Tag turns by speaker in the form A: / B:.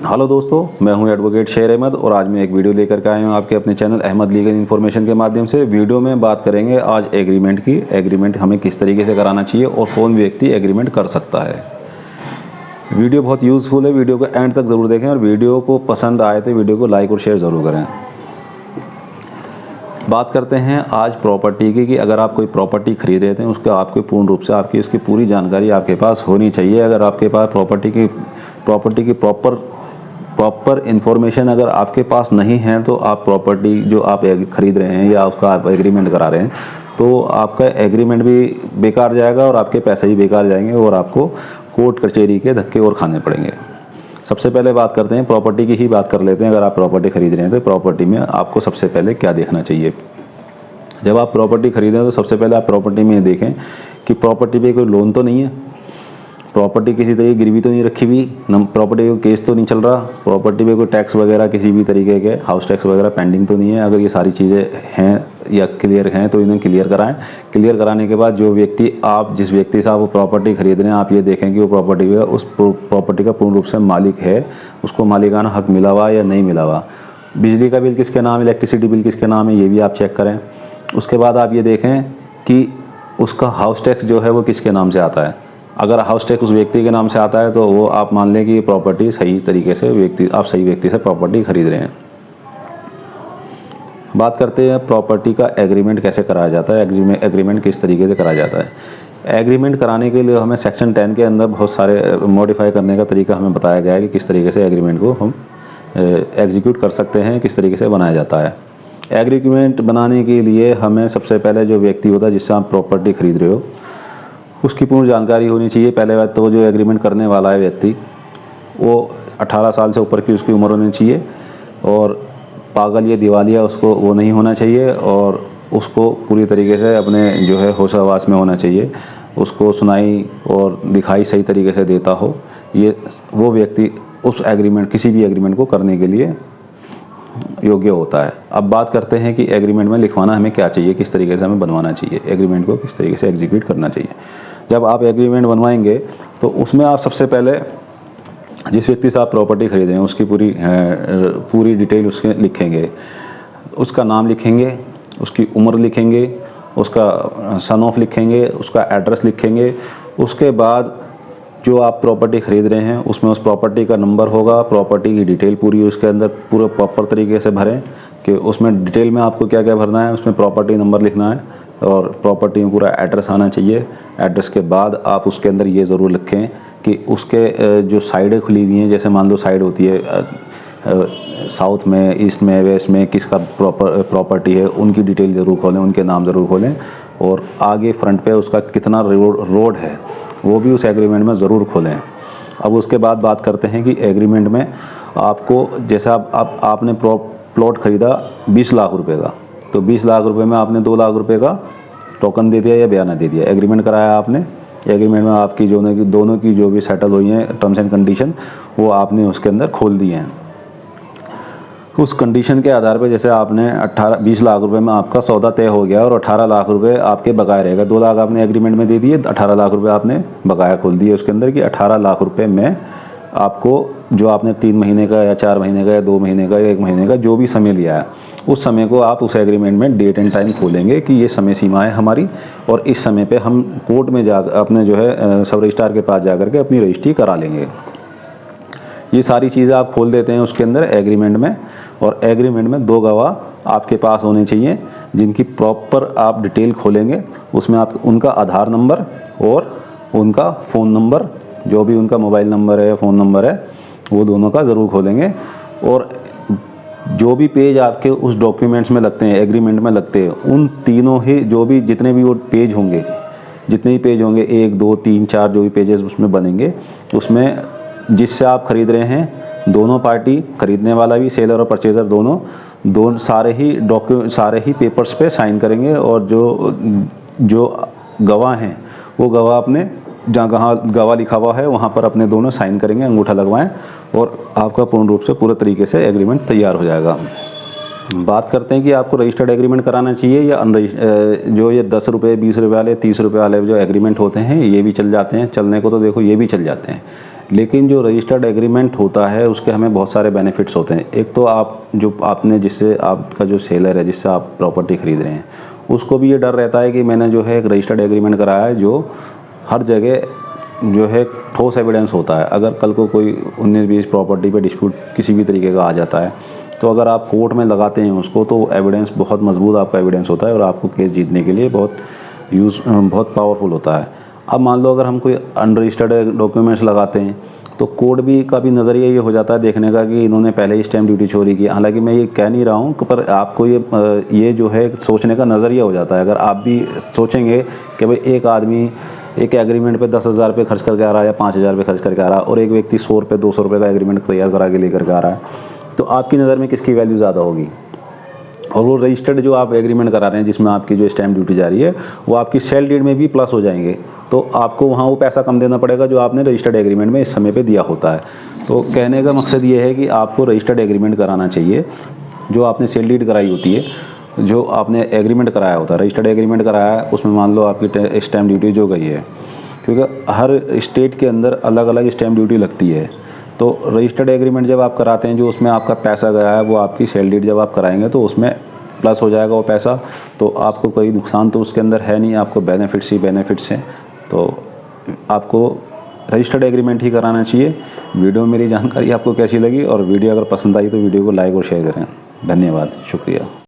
A: Hello दोस्तों, मैं हूं एडवोकेट शेर अहमद और आज मैं एक वीडियो लेकर के आया हूं आपके अपने चैनल अहमद लीगल इन्फॉर्मेशन के माध्यम से। वीडियो में बात करेंगे आज एग्रीमेंट की। एग्रीमेंट हमें किस तरीके से कराना चाहिए और कौन व्यक्ति एग्रीमेंट कर सकता है। वीडियो बहुत यूज़फुल है, वीडियो को एंड तक ज़रूर देखें और वीडियो को पसंद आए तो वीडियो को लाइक और शेयर ज़रूर करें। बात करते हैं आज प्रॉपर्टी की कि अगर आप कोई प्रॉपर्टी खरीद रहे थे उसका आपके पूर्ण रूप से आपकी उसकी पूरी जानकारी आपके पास होनी चाहिए। अगर आपके पास प्रॉपर्टी की प्रॉपर इन्फॉर्मेशन अगर आपके पास नहीं है तो आप प्रॉपर्टी जो आप खरीद रहे हैं या उसका आप एग्रीमेंट करा रहे हैं तो आपका एग्रीमेंट भी बेकार जाएगा और आपके पैसे भी बेकार जाएंगे और आपको कोर्ट कचहरी के धक्के और खाने पड़ेंगे। सबसे पहले बात करते हैं प्रॉपर्टी की ही बात कर लेते हैं। अगर आप प्रॉपर्टी खरीद रहे हैं तो प्रॉपर्टी में आपको सबसे पहले क्या देखना चाहिए। जब आप प्रॉपर्टी खरीदें तो सबसे पहले आप प्रॉपर्टी में देखें कि प्रॉपर्टी पे कोई लोन तो नहीं है, प्रॉपर्टी किसी तरीके की गिरवी तो नहीं रखी हुई, प्रॉपर्टी को केस तो नहीं चल रहा, प्रॉपर्टी पे कोई टैक्स वगैरह किसी भी तरीके के हाउस टैक्स वगैरह पेंडिंग तो नहीं है। अगर ये सारी चीज़ें हैं या क्लियर हैं तो इन्हें क्लियर कराएं। क्लियर कराने के बाद जो व्यक्ति जिस व्यक्ति से आप वो प्रॉपर्टी खरीद रहे हैं आप ये देखें कि वो उस प्रॉपर्टी का पूर्ण रूप से मालिक है, उसको मालिकाना हक मिला हुआ या नहीं मिला हुआ। बिजली का बिल किसके नाम है, इलेक्ट्रिसिटी बिल किसके नाम है, ये भी आप चेक करें। उसके बाद आप ये देखें कि उसका हाउस टैक्स जो है वो किसके नाम से आता है। अगर हाउस टैक्स उस व्यक्ति के नाम से आता है तो वो आप मान लें कि ये प्रॉपर्टी सही तरीके से आप सही व्यक्ति से प्रॉपर्टी खरीद रहे हैं। बात करते हैं प्रॉपर्टी का एग्रीमेंट कैसे कराया जाता है। एग्रीमेंट किस तरीके से कराया जाता है। एग्रीमेंट कराने के लिए हमें सेक्शन 10 के अंदर बहुत सारे मॉडिफाई करने का तरीका हमें बताया गया है कि किस तरीके से एग्रीमेंट को हम एग्जीक्यूट कर सकते हैं, किस तरीके से बनाया जाता है। एग्रीमेंट बनाने के लिए हमें सबसे पहले जो व्यक्ति होता है जिससे आप प्रॉपर्टी खरीद रहे हो उसकी पूर्ण जानकारी होनी चाहिए। पहले बात तो जो एग्रीमेंट करने वाला है व्यक्ति वो 18 साल से ऊपर की उसकी उम्र होनी चाहिए और पागल या दिवालिया उसको वो नहीं होना चाहिए और उसको पूरी तरीके से अपने जो है होश हवास में होना चाहिए, उसको सुनाई और दिखाई सही तरीके से देता हो। ये वो व्यक्ति उस एग्रीमेंट किसी भी एग्रीमेंट को करने के लिए योग्य होता है। अब बात करते हैं कि एग्रीमेंट में लिखवाना हमें क्या चाहिए, किस तरीके से हमें बनवाना चाहिए, एग्रीमेंट को किस तरीके से एग्जीक्यूट करना चाहिए। जब आप एग्रीमेंट बनवाएंगे तो उसमें आप सबसे पहले जिस व्यक्ति से आप प्रॉपर्टी खरीद रहे हैं उसकी पूरी डिटेल उसके लिखेंगे। उसका नाम लिखेंगे, उसकी उम्र लिखेंगे, उसका सन ऑफ लिखेंगे, उसका एड्रेस लिखेंगे। उसके बाद जो आप प्रॉपर्टी खरीद रहे हैं उसमें उस प्रॉपर्टी का नंबर होगा, प्रॉपर्टी की डिटेल पूरी उसके अंदर पूरे प्रॉपर तरीके से भरें कि उसमें डिटेल में आपको क्या क्या भरना है। उसमें प्रॉपर्टी नंबर लिखना है और प्रॉपर्टी में पूरा एड्रेस आना चाहिए। एड्रेस के बाद आप उसके अंदर ये ज़रूर लिखें कि उसके जो साइडें खुली हुई हैं, जैसे मान लो साइड होती है साउथ में, ईस्ट में, वेस्ट में किसका प्रॉपर्टी है, उनकी डिटेल ज़रूर खोलें, उनके नाम ज़रूर खोलें और आगे फ्रंट पे उसका कितना रोड है वो भी उस एग्रीमेंट में ज़रूर खोलें। अब उसके बाद बात करते हैं कि एग्रीमेंट में आपको जैसे आपने प्लॉट ख़रीदा 20 लाख रुपए का, तो 20 लाख रुपए में आपने 2 लाख रुपए का टोकन दे दिया या बयाना दे दिया। एग्रीमेंट कराया आपने, एग्रीमेंट में आपकी दोनों की जो भी सेटल हुई हैं टर्म्स एंड कंडीशन वो आपने उसके अंदर खोल दिए हैं। उस कंडीशन के आधार पर जैसे आपने 20 लाख रुपए में आपका सौदा तय हो गया और 18 लाख रुपए आपके बकाया रहेगा। 2 लाख आपने एग्रीमेंट में दे दिए, 18 लाख रुपए आपने बकाया खोल दिए उसके अंदर कि 18 लाख रुपए में आपको जो आपने 3 महीने का या 4 महीने का या 2 महीने का या 1 महीने का जो भी समय लिया है उस समय को आप उस एग्रीमेंट में डेट एंड टाइम खोलेंगे कि ये समय सीमा है हमारी और इस समय पे हम कोर्ट में अपने जो है सब रजिस्ट्रार के पास जाकर के अपनी रजिस्ट्री करा लेंगे। ये सारी चीज़ें आप खोल देते हैं उसके अंदर एग्रीमेंट में। और एग्रीमेंट में 2 गवाह आपके पास होने चाहिए जिनकी प्रॉपर आप डिटेल खोलेंगे। उसमें आप उनका आधार नंबर और उनका फ़ोन नंबर, जो भी उनका मोबाइल नंबर है या फ़ोन नंबर है वो दोनों का ज़रूर खोलेंगे। और जो भी पेज आपके उस डॉक्यूमेंट्स में लगते हैं, एग्रीमेंट में लगते हैं, उन तीनों ही जितने भी वो पेज होंगे, जितने भी पेज होंगे 1, 2, 3, 4 जो भी पेजेस उसमें बनेंगे, उसमें जिससे आप खरीद रहे हैं दोनों पार्टी, खरीदने वाला भी, सेलर और परचेज़र दोनों सारे ही पेपर्स पे साइन करेंगे। और जो गवाह हैं वो गवाह अपने जहाँ गवाह लिखा हुआ है वहाँ पर अपने दोनों साइन करेंगे, अंगूठा लगवाएं और आपका पूर्ण रूप से पूरे तरीके से एग्रीमेंट तैयार हो जाएगा। बात करते हैं कि आपको रजिस्टर्ड एग्रीमेंट कराना चाहिए या जो ये 10 रुपये, 20 रुपये वाले, 30 रुपये वाले जो एग्रीमेंट होते हैं ये भी चल जाते हैं। चलने को तो देखो ये भी चल जाते हैं। लेकिन जो रजिस्टर्ड एग्रीमेंट होता है उसके हमें बहुत सारे बेनिफिट्स होते हैं। एक तो आपने जिससे आपका जो सेलर है जिससे आप प्रॉपर्टी ख़रीद रहे हैं उसको भी ये डर रहता है कि मैंने जो है एक रजिस्टर्ड एग्रीमेंट कराया है जो हर जगह जो है ठोस एविडेंस होता है। अगर कल को कोई 19-20 प्रॉपर्टी पे डिस्प्यूट किसी भी तरीके का आ जाता है तो अगर आप कोर्ट में लगाते हैं उसको तो एविडेंस बहुत मजबूत आपका एविडेंस होता है और आपको केस जीतने के लिए बहुत पावरफुल होता है। अब मान लो अगर हम कोई अनरजिस्टर्ड डॉक्यूमेंट्स लगाते हैं तो कोर्ट का भी नज़रिया ये हो जाता है देखने का कि इन्होंने पहले ही स्टैम्प ड्यूटी चोरी की। हालांकि मैं ये कह नहीं रहा हूँ पर आपको ये जो है सोचने का नज़रिया हो जाता है। अगर आप भी सोचेंगे कि भाई एक आदमी एक एग्रीमेंट पे 10,000 रुपये खर्च करके आ रहा है या 5,000 रुपये खर्च करके आ रहा है और एक व्यक्ति 100 रुपये 200 रुपये का एग्रीमेंट तैयार करा के लेकर के आ रहा है, तो आपकी नज़र में किसकी वैल्यू ज़्यादा होगी? और वो रजिस्टर्ड जो आप एग्रीमेंट करा रहे हैं जिसमें आपकी जो स्टैम्प ड्यूटी जा रही है वो आपकी सेल डीड में भी प्लस हो जाएंगे, तो आपको वहाँ वो पैसा कम देना पड़ेगा जो आपने रजिस्टर्ड एग्रीमेंट में इस समय पे दिया होता है। तो कहने का मकसद ये है कि आपको रजिस्टर्ड एग्रीमेंट कराना चाहिए। जो आपने सेल डीड कराई होती है, जो आपने एग्रीमेंट कराया होता है, रजिस्टर्ड एग्रीमेंट कराया है, उसमें मान लो आपकी स्टैम्प ड्यूटी जो गई है, क्योंकि हर स्टेट के अंदर अलग अलग स्टैम्प ड्यूटी लगती है। तो रजिस्टर्ड एग्रीमेंट जब आप कराते हैं जो उसमें आपका पैसा गया है वो आपकी सेल डीड जब आप कराएंगे तो उसमें प्लस हो जाएगा वो पैसा, तो आपको कोई नुकसान तो उसके अंदर है नहीं, आपको बेनिफिट्स ही बेनिफिट्स हैं। तो आपको रजिस्टर्ड एग्रीमेंट ही कराना चाहिए। वीडियो में मेरी जानकारी आपको कैसी लगी और वीडियो अगर पसंद आई तो वीडियो को लाइक और शेयर करें। धन्यवाद, शुक्रिया।